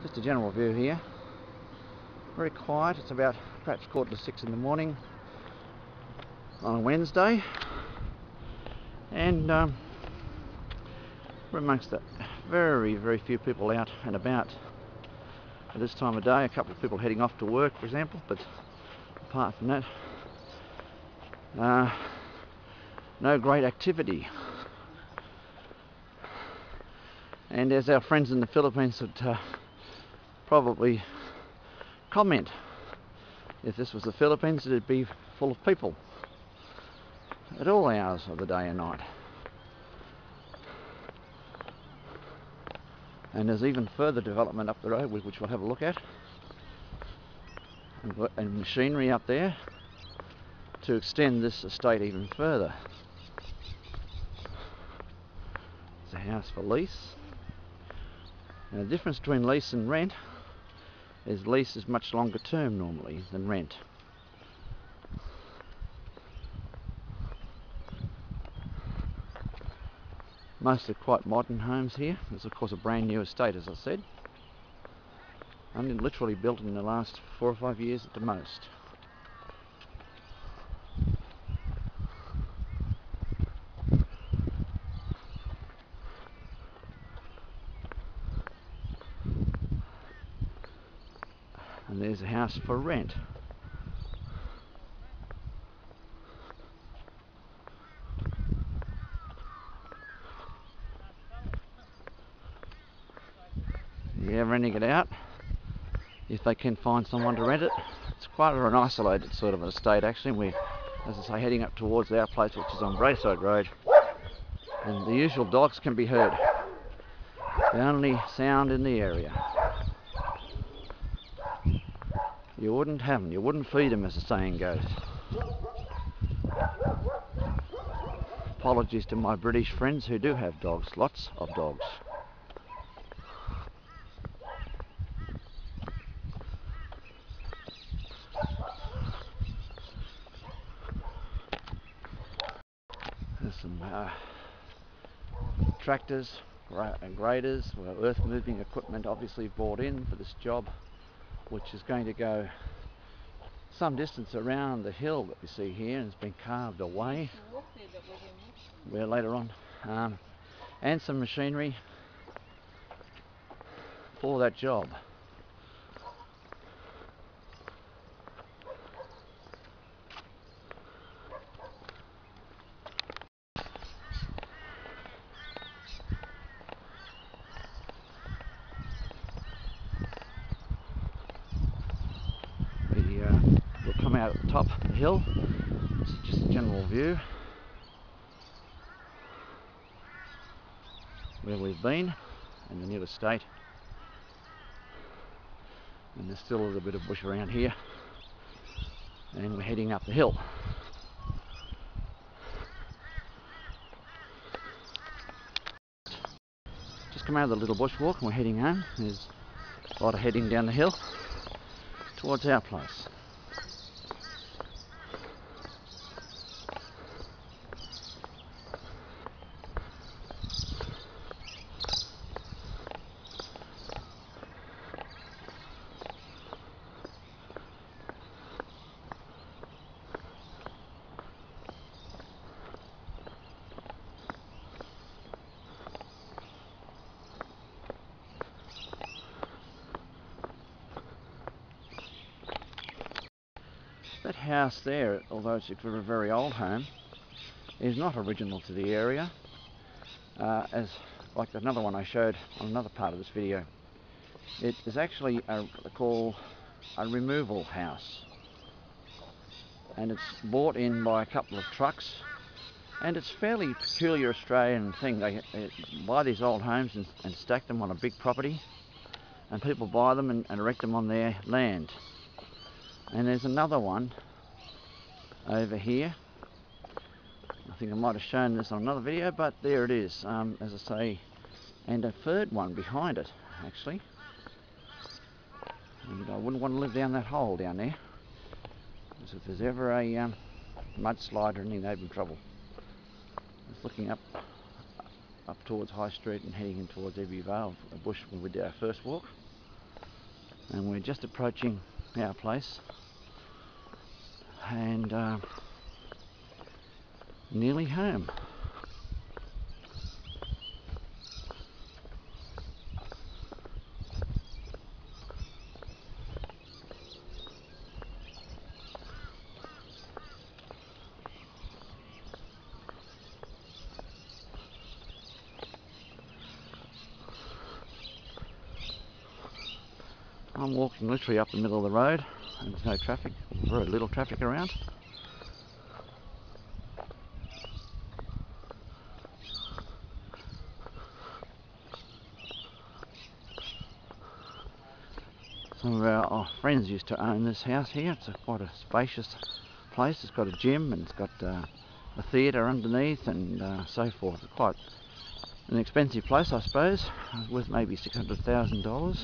Just a general view here. Very quiet. It's about perhaps 5:45 in the morning on a Wednesday, and we're amongst the very few people out and about at this time of day. A couple of people heading off to work, for example, but apart from that, no great activity. And as our friends in the Philippines would probably comment, if this was the Philippines, it'd be full of people at all hours of the day and night. And there's even further development up the road, which we'll have a look at, and machinery up there to extend this estate even further. It's a house for lease. Now, the difference between lease and rent is lease is much longer term normally than rent. Mostly quite modern homes here. It's of course a brand new estate, as I said. Only literally built in the last 4 or 5 years at the most. And there's a house for rent. Yeah, renting it out if they can find someone to rent it. It's quite an isolated sort of an estate actually. We're, as I say, heading up towards our place, which is on Brayside Road, and the usual dogs can be heard. The only sound in the area. You wouldn't have them, you wouldn't feed them, as the saying goes. Apologies to my British friends who do have dogs, lots of dogs. There's some tractors and graders, earth moving equipment obviously brought in for this job, which is going to go some distance around the hill that we see here, and it's been carved away where later on, and some machinery for that job. We'll come out at the top of the hill. This is just a general view where we've been in the new estate, and there's still a little bit of bush around here, and we're heading up the hill. Just come out of the little bushwalk and we're heading home. There's a lot of heading down the hill towards our place. That house there, although it's a very old home, is not original to the area, as like another one I showed on another part of this video. It is actually called a removal house, and it's brought in by a couple of trucks, and it's a fairly peculiar Australian thing. They buy these old homes and stack them on a big property, and people buy them and erect them on their land. And there's another one over here. I think I might have shown this on another video, but there it is, as I say, and a third one behind it actually. And I wouldn't want to live down that hole down there, because if there's ever a mudslide or anything, they'd be in trouble. Just looking up towards High Street and heading in towards Every Vale, a bush when we did our first walk. and we're just approaching our place, and nearly home. I'm walking literally up the middle of the road, and there's no traffic, very little traffic around. Some of our friends used to own this house here. It's quite a spacious place. It's got a gym, and it's got a theatre underneath, and so forth. It's quite an expensive place, I suppose, worth maybe $600,000.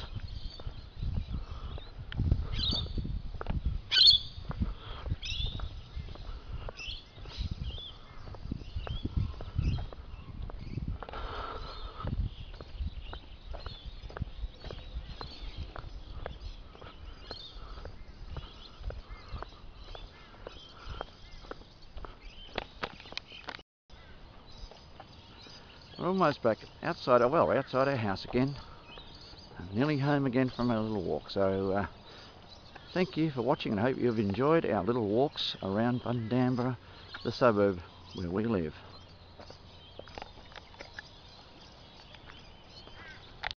We're almost back outside our house again. Nearly home again from our little walk. So thank you for watching, and I hope you've enjoyed our little walks around Bundamba, the suburb where we live.